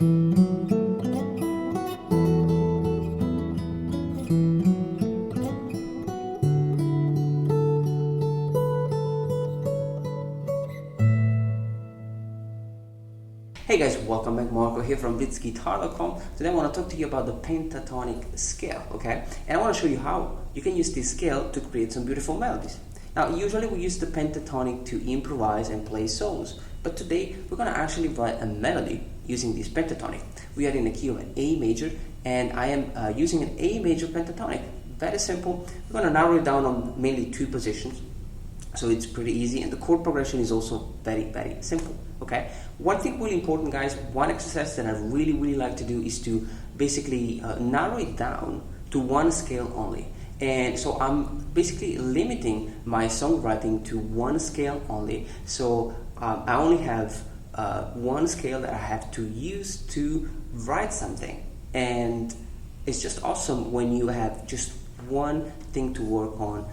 Hey guys, welcome back. Marco here from bitsguitar.com. Today I want to talk to you about the pentatonic scale, okay? And I want to show you how you can use this scale to create some beautiful melodies. Now, usually we use the pentatonic to improvise and play songs, but today we're going to actually write a melody using this pentatonic. We are in the key of an A major, and I am using an A major pentatonic. Very simple. We're going to narrow it down on mainly two positions. So it's pretty easy, and the chord progression is also very, very simple, okay? One thing really important, guys, one exercise that I really like to do is to basically narrow it down to one scale only. And so I'm basically limiting my songwriting to one scale only. So I only have one scale that I have to use to write something. And it's just awesome when you have just one thing to work on.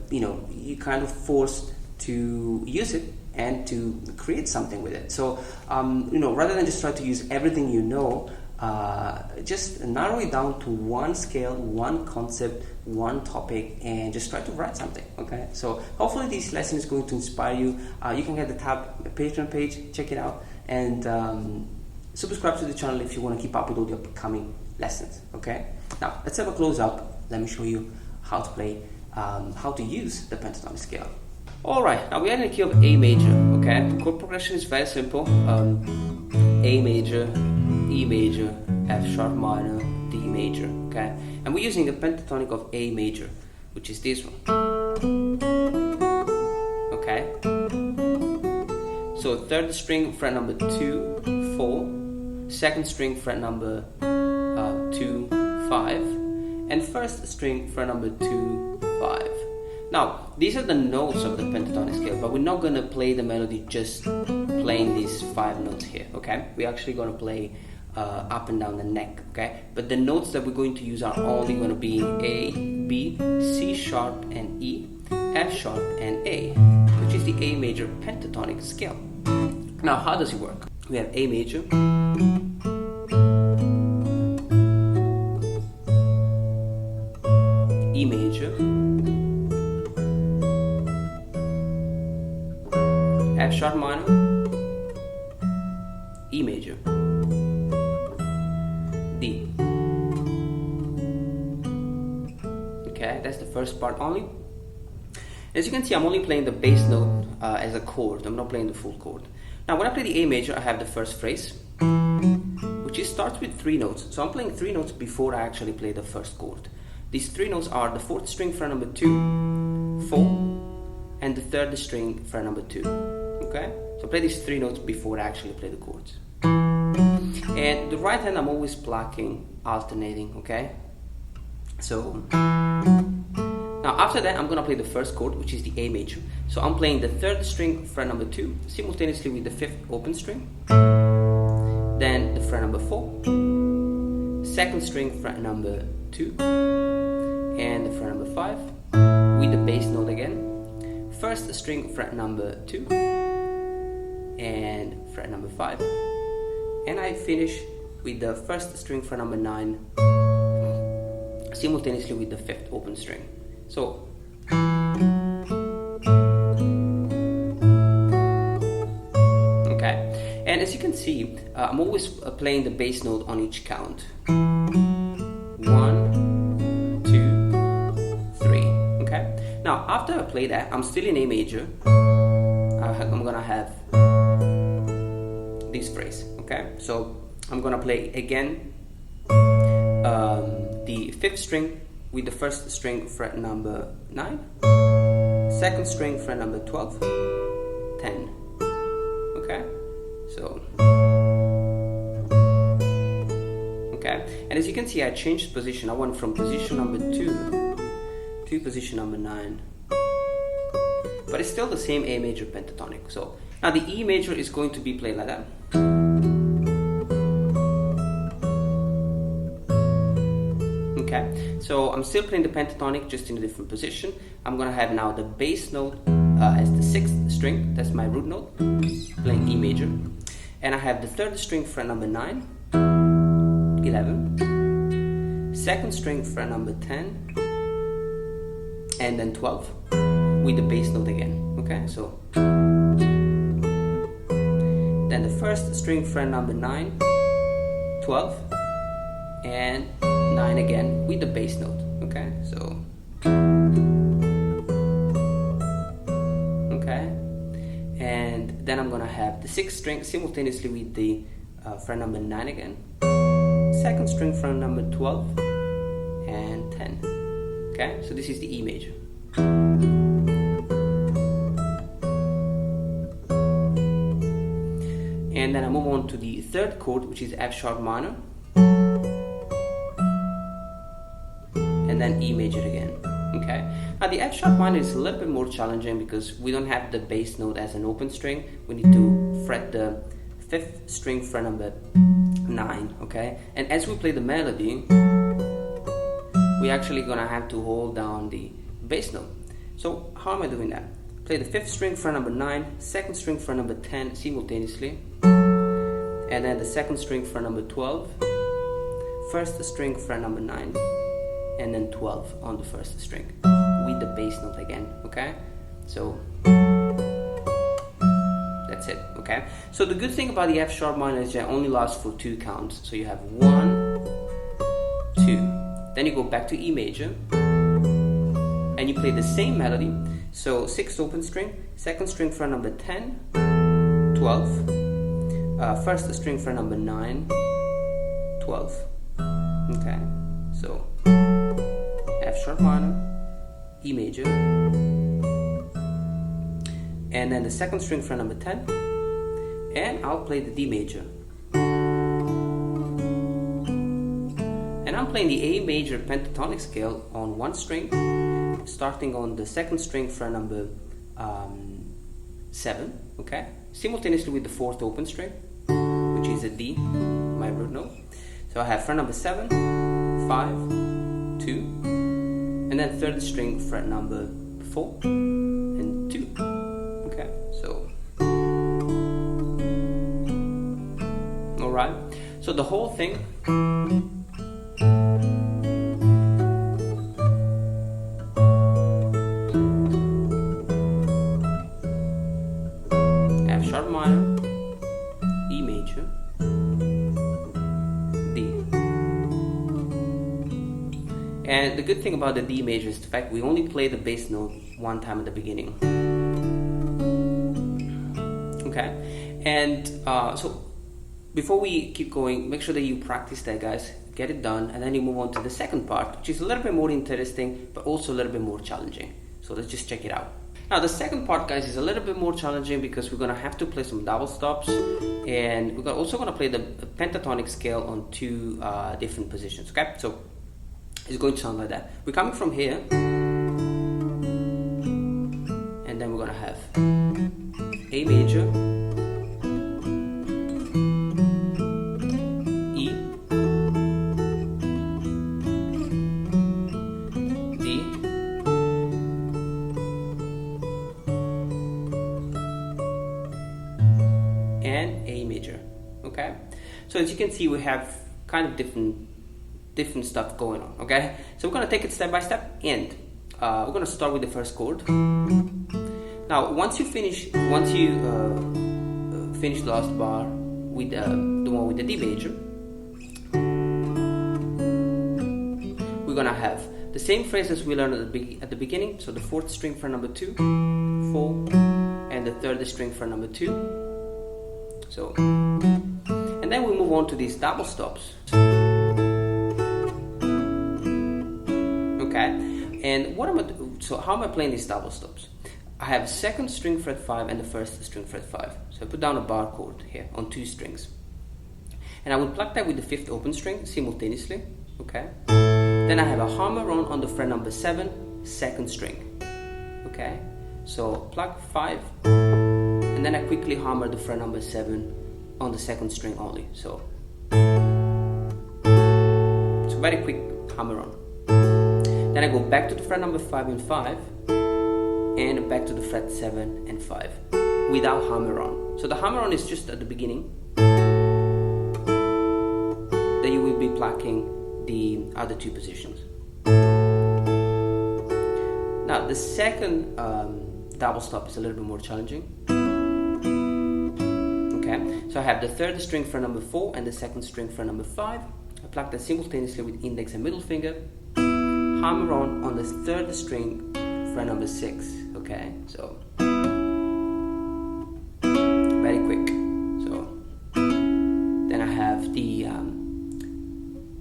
You kind of forced to use it and to create something with it. So rather than just try to use everything just narrow it down to one scale, one concept, one topic, and just try to write something. Okay, so hopefully this lesson is going to inspire you. You can get the Patreon page, check it out, and subscribe to the channel if you want to keep up with all the upcoming lessons. Okay, now let's have a close up. Let me show you how to play, how to use the pentatonic scale. Alright, now we are in the key of A major, okay? The chord progression is very simple. A major, E major, F sharp minor, D major, okay? And we're using the pentatonic of A major, which is this one. Okay? So third string, fret number 2, 4, second string, fret number 2, 5, and first string, fret number 2, 5. Now, these are the notes of the pentatonic scale, but we're not going to play the melody just playing these 5 notes here, okay? We're actually going to play up and down the neck, okay? But the notes that we're going to use are only going to be A, B, C sharp and E, F sharp and A, which is the A major pentatonic scale. Now, how does it work? We have A major, E major, F sharp minor, E major, D. Okay, that's the first part only. As you can see, I'm only playing the bass note as a chord. I'm not playing the full chord. Now, when I play the A major, I have the first phrase, which starts with 3 notes. So I'm playing 3 notes before I actually play the first chord. These 3 notes are the 4th string, fret number 2, 4, and the 3rd string, fret number 2. Okay? So play these 3 notes before I actually play the chords. And the right hand I'm always plucking, alternating, okay? So now after that I'm gonna play the first chord, which is the A major. So I'm playing the 3rd string, fret number 2, simultaneously with the 5th open string, then the fret number 4, 2nd string, fret number 2, and the fret number 5 with the bass note again, 1st string, fret number 2, and fret number 5, and I finish with the 1st string, fret number 9, simultaneously with the 5th open string. So okay, and as you can see, I'm always playing the bass note on each count. 1, 2, 3. Okay. Now after I play that, I'm still in A major. I'm gonna have this phrase. Okay. So I'm gonna play again the 5th string with the 1st string, fret number 9, 2nd string, fret number 12, 10. Okay. So okay, and as you can see, I changed position. I went from position number 2 to position number 9, but it's still the same A major pentatonic. So now the E major is going to be played like that. Okay, so I'm still playing the pentatonic, just in a different position. I'm gonna have now the bass note as the 6th string. That's my root note, playing E major. and I have the third string fret number 9, 11, second string fret number 10, and then 12 with the bass note again. Okay, so then the first string fret number 9, 12, and 9 again with the bass note. Okay, so okay, and then I'm gonna have the sixth string simultaneously with the fret number 9 again, second string fret number 12, and 10. Okay, so this is the E major. And then I move on to the third chord, which is F sharp minor, and then E major again. Okay, now the F sharp minor is a little bit more challenging because we don't have the bass note as an open string. We need to fret the fifth string fret number 9. Okay, and as we play the melody, we're actually gonna have to hold down the bass note. So how am I doing that? Play the fifth string fret number 9, second string fret number 10 simultaneously, and then the second string fret number 12, first string fret number 9, and then 12 on the first string with the bass note again. Okay, so that's it. Okay, so the good thing about the F sharp minor is that it only lasts for 2 counts. So you have 1, 2, then you go back to E major and you play the same melody. So 6th open string, second string fret number 10, 12, first string fret number 9, 12. Okay, so F sharp minor, E major, and then the second string fret number 10, and I'll play the D major. And I'm playing the A major pentatonic scale on 1 string, starting on the second string fret number 7, okay, simultaneously with the 4th open string, which is a D, my root note. So I have fret number 7, 5, 2, and then 3rd string fret number 4 and 2. Okay, so alright, so the whole thing F sharp minor, E major, D. And the good thing about the D major is the fact we only play the bass note 1 time at the beginning. Okay, and so before we keep going, make sure that you practice that, guys. Get it done, and then you move on to the second part, which is a little bit more interesting, but also a little bit more challenging. So let's just check it out. Now the second part, guys, is a little bit more challenging because we're gonna have to play some double stops, and we're also gonna play the pentatonic scale on 2 different positions. Okay, so it's going to sound like that. We're coming from here, and then we're gonna have A major, E, D, and A major. Okay, so as you can see, we have kind of different stuff going on. Okay, so we're gonna take it step by step, and we're gonna start with the first chord. Now once you finish the last bar with the one with the D major, we're gonna have the same phrase as we learned at the beginning. So the 4th string fret number 2, 4, and the 3rd string fret number 2. So, and then we move on to these double stops. Okay, and so how am I playing these double stops? I have 2nd string fret 5 and the 1st string fret 5. So I put down a bar chord here on 2 strings, and I will pluck that with the 5th open string simultaneously. Okay, then I have a hammer on the fret number 7, 2nd string. Okay, so pluck 5, and then I quickly hammer the fret number 7 on the 2nd string only. So very quick hammer on. Then I go back to the fret number 5 and 5, and back to the fret 7 and 5 without hammer on. So the hammer on is just at the beginning, other two positions. Now the second double stop is a little bit more challenging. Okay, so I have the third string fret number 4 and the second string fret number 5. I pluck that simultaneously with index and middle finger. Hammer on the third string fret number 6. Okay, so very quick. So then I have the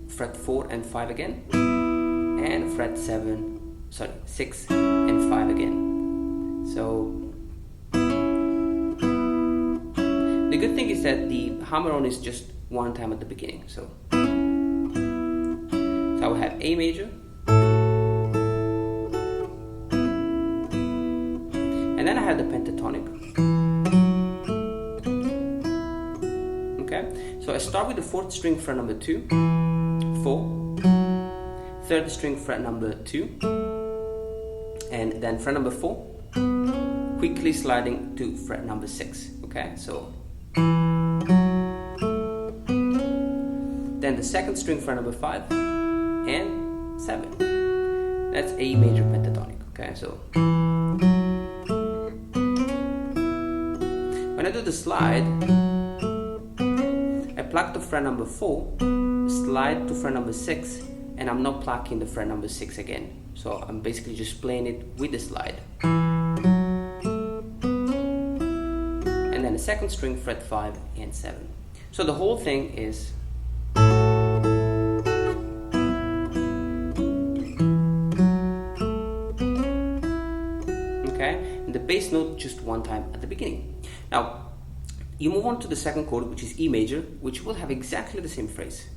fret 4 and 5 again, and fret 6 and 5 again. So the good thing is that the hammer on is just one time at the beginning. So I will have A major, and then I have the pentatonic. Okay, so I start with the 4th string fret number 2, 4, 3rd string fret number 2, and then fret number 4, quickly sliding to fret number 6. Okay, so then the 2nd string fret number 5 and 7. That's A major pentatonic. Okay, so when I do the slide, I pluck the fret number 4, slide to fret number 6, and I'm not plucking the fret number 6 again. So I'm basically just playing it with the slide. And then the 2nd string fret 5 and 7. So the whole thing is the bass note just one time at the beginning. Now you move on to the second chord, which is E major, which will have exactly the same phrase.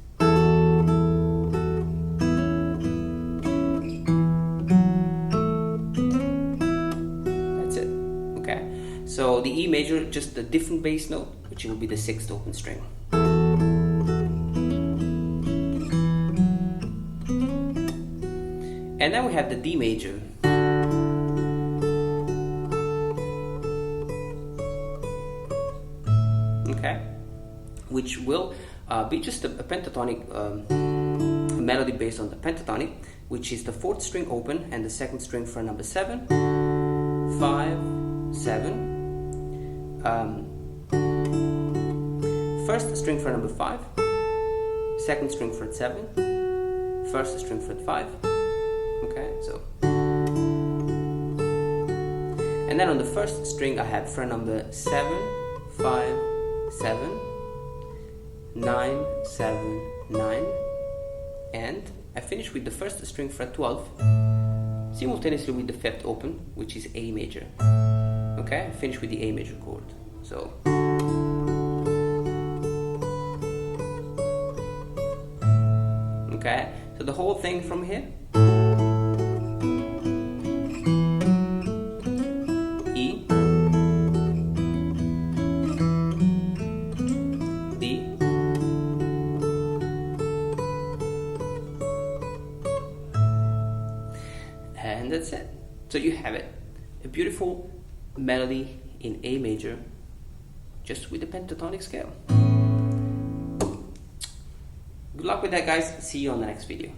That's it. Okay, so the E major, just a different bass note, which will be the 6th open string. And then we have the D major. Okay, which will be just a pentatonic melody based on the pentatonic, which is the 4th string open and the 2nd string fret number 7, 5, 7, 1st string fret number 5, 2nd string fret 7, 1st string fret 5. Okay, so and then on the 1st string I have fret number 7, 5, 7, 9, 7, 9, and I finish with the 1st string fret 12 simultaneously with the 5th open, which is A major. Okay, I finish with the A major chord. So okay, so the whole thing from here, E, D, and that's it. So you have it, a beautiful melody in A major, just with the pentatonic scale. Good luck with that, guys. See you on the next video.